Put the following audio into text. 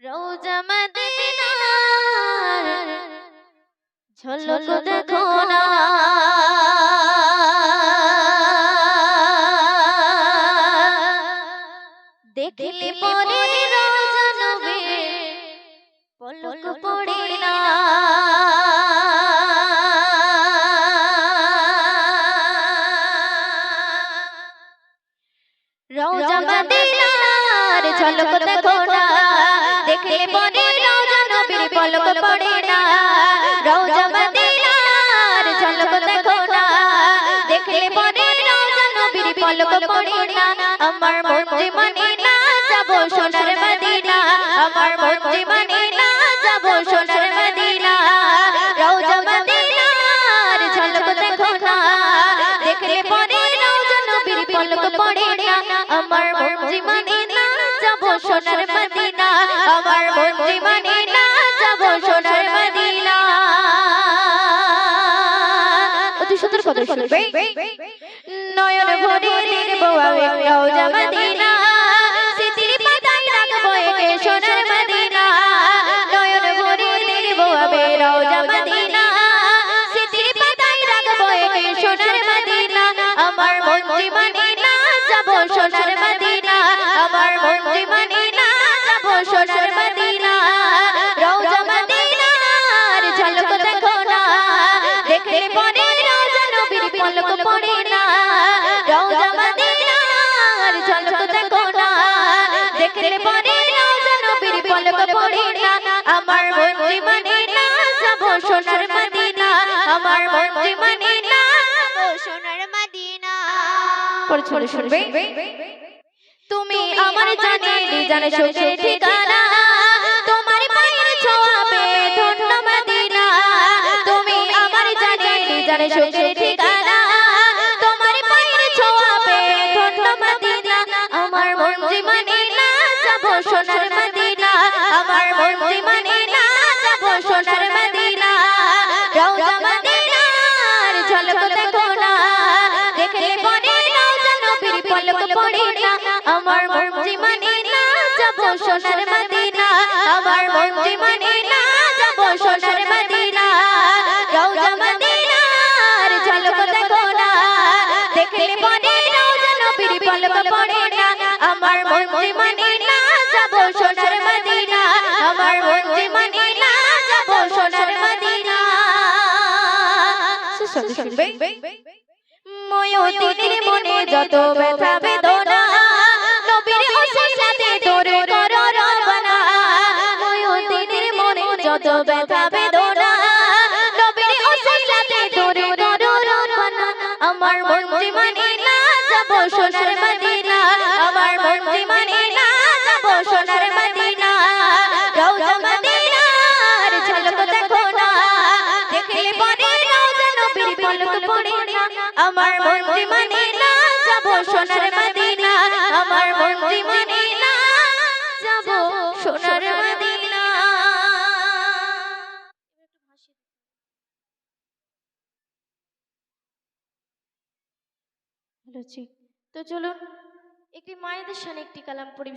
রওজা মদিনার ঝলক দেখো না, দেখলে পরে রওজা নবীর পলক পড়ে না। রওজা মদিনার ঝলক দেখো না, দেখলে পরে রওজা নবীর পলক পড়ে না। রওজা মদিনার ঝলক দেখো না, দেখলে পরে রওজা নবীর পলক পড়ে না। আমার মন যে মানে না যাব সোনার মদিনা, আমার মন যে মানে না যাব সোনার মদিনা। রওজা মদিনার ঝলক দেখো না, দেখলে পরে রওজা নবীর পলক পড়ে না। আমার মন যে মানে না যাব সোনার মদিনা, আমার মন যে মানে না যাব সোনার মদিনা। অতি সুন্দর কথা শুনবে। নয়ন ভরে দেখবো আমি রওজা মদিনা, স্মৃতির পাতায় রাখবো একে সোনার মদিনা। নয়ন ভরে দেখবো আমি রওজা মদিনা, স্মৃতির পাতায় রাখবো একে সোনার মদিনা। আমার মন যে মানে না যাব সোনার মদিনা, আমার মন যে মানে না যাব সোনার মদিনা। রওজা মদিনার ঝলক দেখো না, দেখলে পরে রওজা নবীর পলক পড়ে না। রওজা মদিনার ঝলক দেখো না, দেখলে পরে রওজা নবীর পলক পড়ে না। আমার মন যে মানে না যাব সোনার মদিনা, আমার মন যে মানে না যাব সোনার মদিনা। পড়ে শুনবে। তুমি আমার জানে সুখের ঠিকানা, তোমার পায়ের ছোঁয়া পেয়ে ধন্য মদিনা। তুমি আমার জানে সুখের ঠিকানা, তোমার পায়ের ছোঁয়া পেয়ে ধন্য মদিনা। আমার মন যে মানে না যাব সোনার মদিনা, আমার মন যে মানে না যাব সোনার মদিনা। রওজা মদিনার ঝলক দেখো না, দেখলে পরে রওজা নবীর পলক পড়ে না। আমার মন যে মানে না যাব সোনার মদিনা, আমার মন যে মানে না যাব সোনার মদিনা। রওজা মদিনার ঝলক দেখো না, দেখলে পরে রওজা নবীর পলক পড়ে না। আমার মন যে মানে না যাব সোনার মদিনা, আমার মন যে মানে না যাব সোনার মদিনা। শুনবে। ময়ূরীর মনে যত ব্যথা বেদনা, নবীর ওসিলাতে তোরে করো রবানা। ময়ূরীর মনে যত ব্যথা বেদনা, নবীর ওসিলাতে তোরে করো রবানা। আমার মন যে মানে না যাব সোনার মদিনা, আমার মন যে মানে না যাব সোনার মদিনা। রওজা মদিনার ঝলক দেখো না, দেখলে পরে রওজা নবীর পলক পড়ে না। আমার মন যে মানে না যাব সোনার মদিনা, আমার মন যে মানে না যাব সোনার মদিনা। তো চলুন একটি মায়েদের শানে একটি কালাম পড়ি।